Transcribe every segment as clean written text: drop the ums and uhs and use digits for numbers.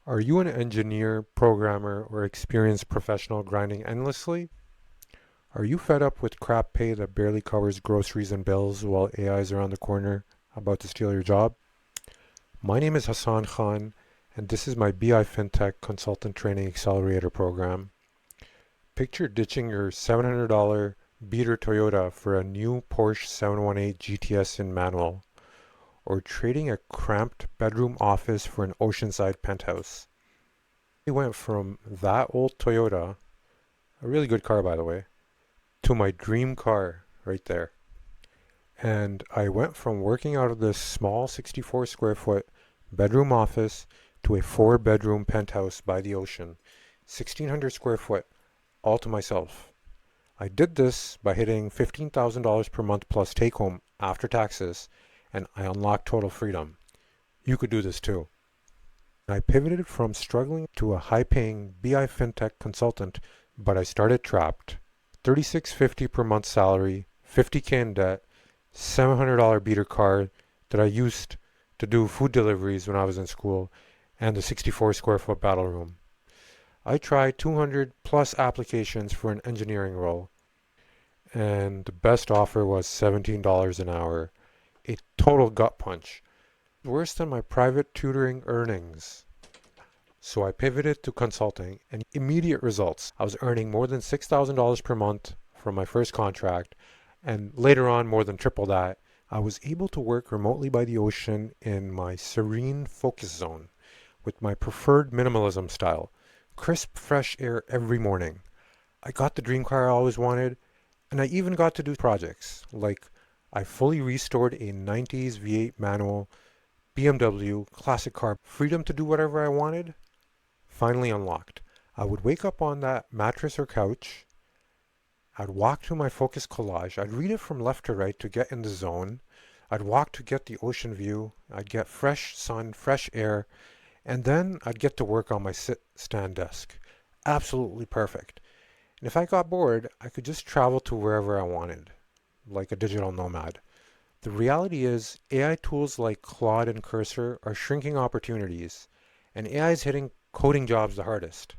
Are you an engineer, programmer, or experienced professional grinding endlessly? Are you fed up with crap pay that barely covers groceries and bills while AI is around the corner about to steal your job? My name is Hassan Khan, and this is my BI FinTech Consultant Training Accelerator program. Picture ditching your $700 beater Toyota for a new Porsche 718 GTS in manual, or trading a cramped bedroom office for an oceanside penthouse. We went from that old Toyota, a really good car by the way, to my dream car right there. And I went from working out of this small 64 square foot bedroom office to a 4 bedroom penthouse by the ocean, 1600 square foot, all to myself. I did this by hitting $15,000 per month plus take home after taxes, and I unlocked total freedom. You could do this too. I pivoted from struggling to a high paying BI FinTech consultant, but I started trapped. $36.50 per month salary, $50K in debt, $700 beater car that I used to do food deliveries when I was in school, and the 64 square foot battle room. I tried 200 plus applications for an engineering role, and the best offer was $17 an hour. A total gut punch. Worse than my private tutoring earnings. So I pivoted to consulting and immediate results. I was earning more than $6,000 per month from my first contract, and later on more than triple that. I was able to work remotely by the ocean in my serene focus zone with my preferred minimalism style. Crisp, fresh air every morning. I got the dream car I always wanted, and I even got to do projects like I fully restored a 90s V8 manual BMW classic car. Freedom to do whatever I wanted finally unlocked. I would wake up on that mattress or couch. I'd walk to my focus collage. I'd read it from left to right to get in the zone. I'd walk to get the ocean view. I'd get fresh sun, fresh air, and then I'd get to work on my sit-stand desk. Absolutely perfect. And if I got bored, I could just travel to wherever I wanted, like a digital nomad. The reality is, AI tools like Claude and Cursor are shrinking opportunities, and AI is hitting coding jobs the hardest.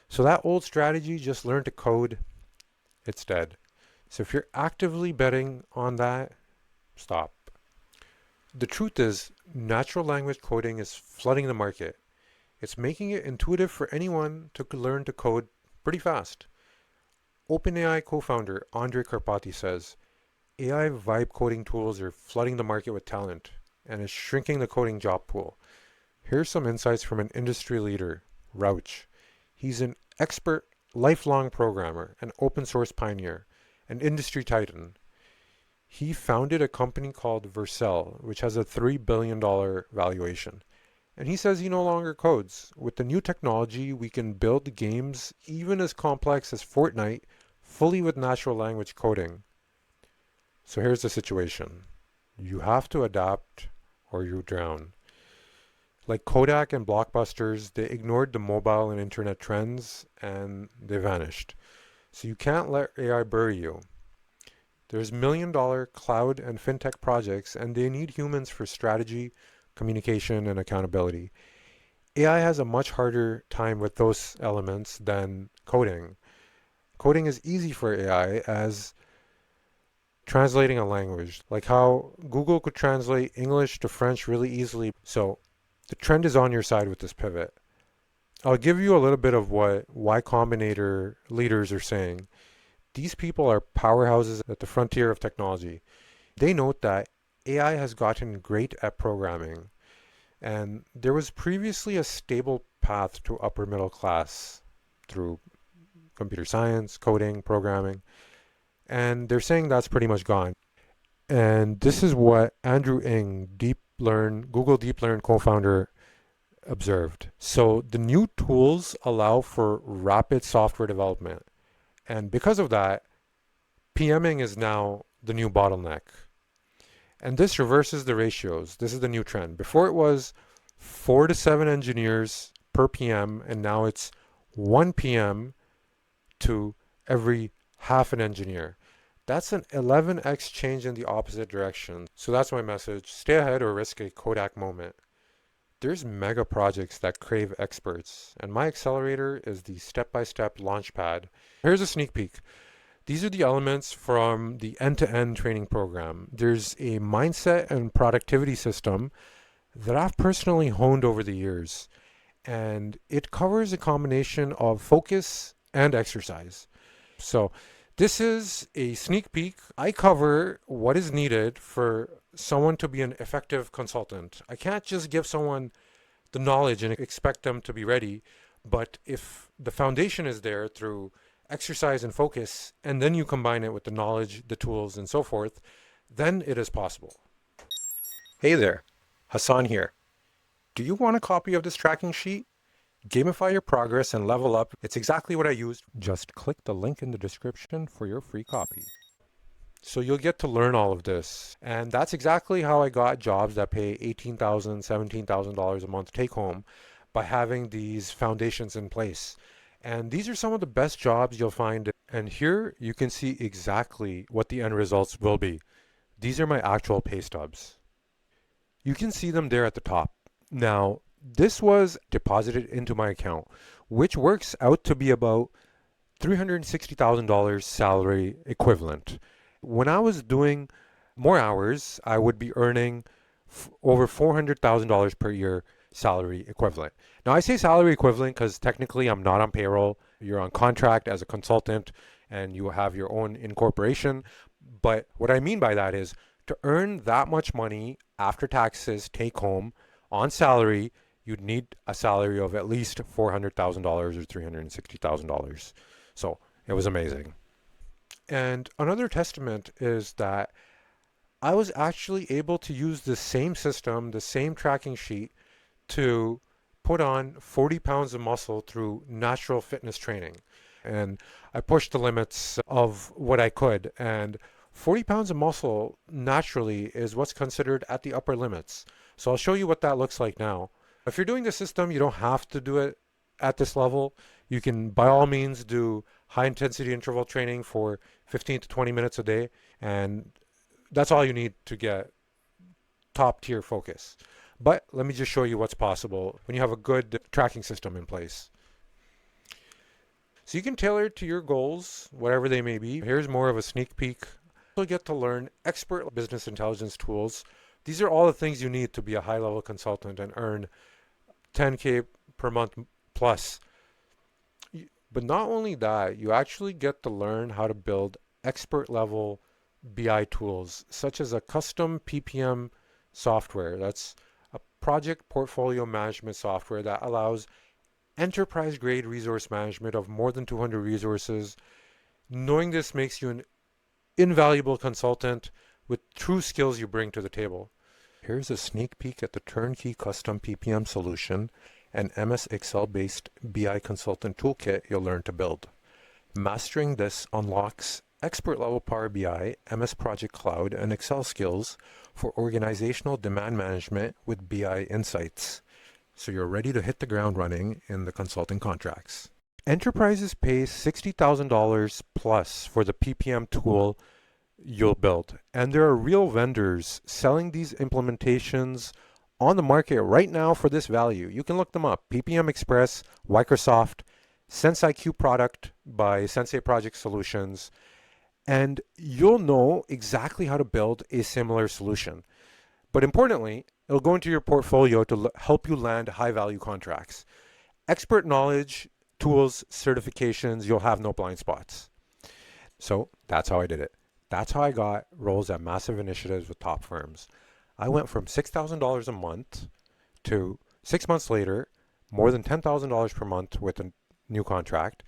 So that old strategy, just learn to code, it's dead. So if you're actively betting on that, stop. The truth is, natural language coding is flooding the market. It's making it intuitive for anyone to learn to code pretty fast. OpenAI co-founder Andre Karpathy says, AI vibe coding tools are flooding the market with talent and is shrinking the coding job pool. Here's some insights from an industry leader, Rauch. He's an expert, lifelong programmer, an open source pioneer, an industry titan. He founded a company called Vercel, which has a $3 billion valuation. And he says he no longer codes. With the new technology, we can build games even as complex as Fortnite fully with natural language coding. So here's the situation. You have to adapt or you drown. Like Kodak and Blockbusters, they ignored the mobile and internet trends and they vanished. So you can't let AI bury you. There's $1 million cloud and fintech projects and they need humans for strategy, communication, and accountability. AI has a much harder time with those elements than coding. Coding is easy for AI as translating a language, like how Google could translate English to French really easily. So the trend is on your side with this pivot. I'll give you a little bit of what Y Combinator leaders are saying. These people are powerhouses at the frontier of technology. They note that AI has gotten great at programming, and there was previously a stable path to upper middle class through computer science, coding, programming, and they're saying that's pretty much gone. And this is what Andrew Ng, Google Deep Learn co-founder, observed. So the new tools allow for rapid software development. And because of that, PMing is now the new bottleneck. And this reverses the ratios. This is the new trend. Before it was 4 to 7 engineers per PM, and now it's 1 PM to every half an engineer. That's an 11x change in the opposite direction. So that's my message. Stay ahead or risk a Kodak moment. There's mega projects that crave experts, and my accelerator is the step-by-step Launchpad. Here's a sneak peek. These are the elements from the end-to-end training program. There's a mindset and productivity system that I've personally honed over the years, and it covers a combination of focus and exercise. So this is a sneak peek. I cover what is needed for someone to be an effective consultant. I can't just give someone the knowledge and expect them to be ready, but if the foundation is there through exercise and focus, and then you combine it with the knowledge, the tools, and so forth, then it is possible. Hey there, Hassan here. Do you want a copy of this tracking sheet? Gamify your progress and level up. It's exactly what I used. Just click the link in the description for your free copy. So you'll get to learn all of this. And that's exactly how I got jobs that pay $18,000, $17,000 a month take home, by having these foundations in place. And these are some of the best jobs you'll find. And here you can see exactly what the end results will be. These are my actual pay stubs. You can see them there at the top. Now, this was deposited into my account, which works out to be about $360,000 salary equivalent. When I was doing more hours, I would be earning over $400,000 per year salary equivalent. Now, I say salary equivalent because technically I'm not on payroll. You're on contract as a consultant and you have your own incorporation. But what I mean by that is to earn that much money after taxes take home on salary, you'd need a salary of at least $400,000 or $360,000. So it was amazing. And another testament is that I was actually able to use the same system, the same tracking sheet, to put on 40 pounds of muscle through natural fitness training. And I pushed the limits of what I could. And 40 pounds of muscle naturally is what's considered at the upper limits. So I'll show you what that looks like now. If you're doing the system, you don't have to do it at this level. You can, by all means, do high intensity interval training for 15 to 20 minutes a day. And that's all you need to get top tier focus. But let me just show you what's possible when you have a good tracking system in place. So you can tailor it to your goals, whatever they may be. Here's more of a sneak peek. You'll get to learn expert business intelligence tools. These are all the things you need to be a high-level consultant and earn 10K per month plus. But not only that, you actually get to learn how to build expert-level BI tools, such as a custom PPM software. That's a project portfolio management software that allows enterprise-grade resource management of more than 200 resources. Knowing this makes you an invaluable consultant with true skills you bring to the table. Here's a sneak peek at the turnkey custom PPM solution and MS Excel-based BI consultant toolkit you'll learn to build. Mastering this unlocks expert-level Power BI, MS Project Cloud, and Excel skills for organizational demand management with BI insights. So you're ready to hit the ground running in the consulting contracts. Enterprises pay $60,000 plus for the PPM tool you'll build. And there are real vendors selling these implementations on the market right now for this value. You can look them up. PPM Express, Microsoft, SenseIQ product by Sensei Project Solutions. And you'll know exactly how to build a similar solution. But importantly, it'll go into your portfolio to help you land high-value contracts. Expert knowledge, tools, certifications, you'll have no blind spots. So that's how I did it. That's how I got roles at massive initiatives with top firms. I went from $6,000 a month to 6 months later, more than $10,000 per month with a new contract.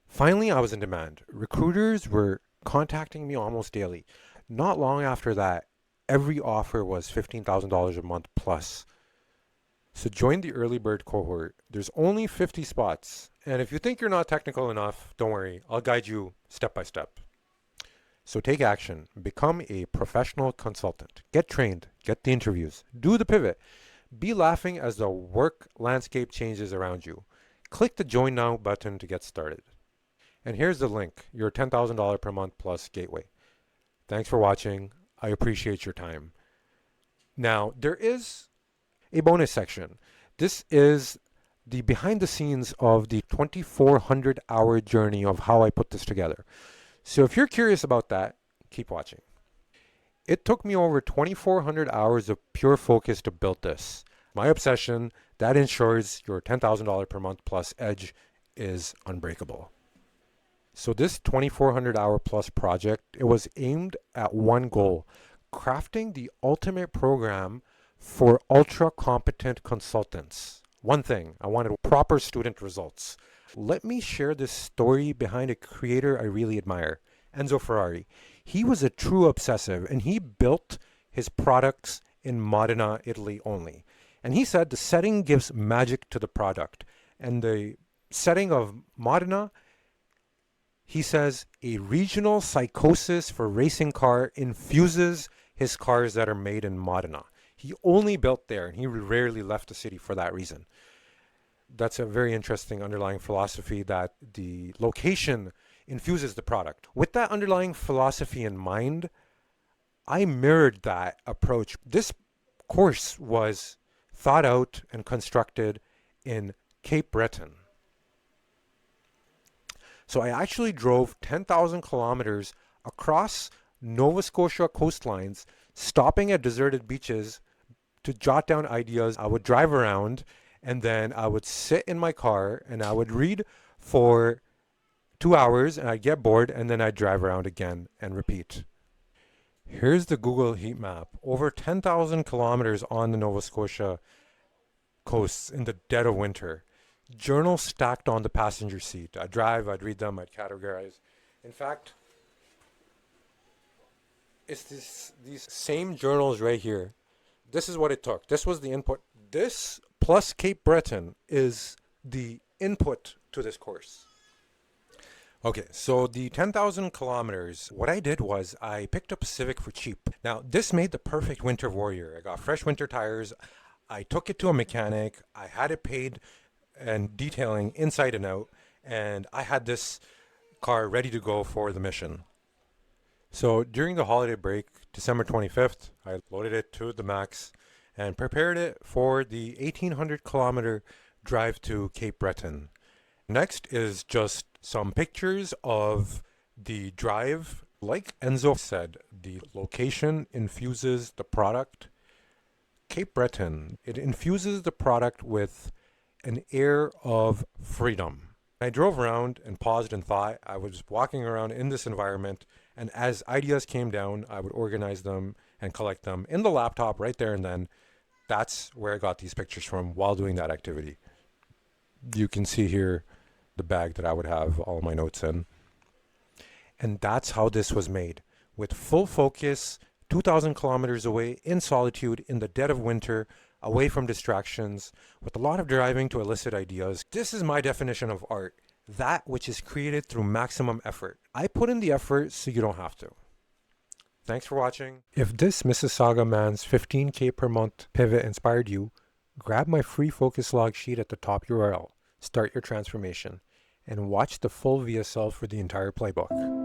Finally, I was in demand. Recruiters were contacting me almost daily. Not long after that, every offer was $15,000 a month plus. So join the early bird cohort. There's only 50 spots. And if you think you're not technical enough, don't worry. I'll guide you step by step. So take action. Become a professional consultant. Get trained. Get the interviews. Do the pivot. Be laughing as the work landscape changes around you. Click the Join Now button to get started. And here's the link, your $10,000 per month plus gateway. Thanks for watching. I appreciate your time. Now, there is a bonus section. This is the behind the scenes of the 2,400 hour journey of how I put this together. So if you're curious about that, keep watching. It took me over 2,400 hours of pure focus to build this. My obsession that ensures your $10,000 per month plus edge is unbreakable. So this 2,400 hour plus project, it was aimed at one goal, crafting the ultimate program for ultra competent consultants. One thing, I wanted proper student results. Let me share this story behind a creator I really admire, Enzo Ferrari. He was a true obsessive and he built his products in Modena, Italy only. And he said the setting gives magic to the product. And the setting of Modena, he says a regional psychosis for racing car infuses his cars that are made in Modena. He only built there and he rarely left the city for that reason. That's a very interesting underlying philosophy that the location infuses the product. With that underlying philosophy in mind, I mirrored that approach. This course was thought out and constructed in Cape Breton. So I actually drove 10,000 kilometers across Nova Scotia coastlines, stopping at deserted beaches to jot down ideas. I would drive around and then I would sit in my car and I would read for 2 hours and I'd get bored and then I'd drive around again and repeat. Here's the Google heat map. Over 10,000 kilometers on the Nova Scotia coasts in the dead of winter. Journals stacked on the passenger seat. I'd drive, I'd read them, I'd categorize. In fact, it's these same journals right here. This is what it took. This was the input. This plus Cape Breton is the input to this course. Okay, so the 10,000 kilometers, what I did was I picked up a Civic for cheap. Now, this made the perfect winter warrior. I got fresh winter tires. I took it to a mechanic. I had it paid and detailing inside and out. And I had this car ready to go for the mission. So during the holiday break, December 25th, I loaded it to the max and prepared it for the 1,800 kilometer drive to Cape Breton. Next is just some pictures of the drive. Like Enzo said, the location infuses the product. Cape Breton, it infuses the product with an air of freedom. I drove around and paused and thought. I was walking around in this environment, and as ideas came down, I would organize them and collect them in the laptop right there and then. That's where I got these pictures from while doing that activity. You can see here the bag that I would have all my notes in. And that's how this was made, with full focus, 2,000 kilometers away in solitude in the dead of winter, away from distractions, with a lot of driving to elicit ideas. This is my definition of art, that which is created through maximum effort. I put in the effort so you don't have to. Thanks for watching. If this Mississauga man's 15K per month pivot inspired you, grab my free focus log sheet at the top URL, start your transformation, and watch the full VSL for the entire playbook.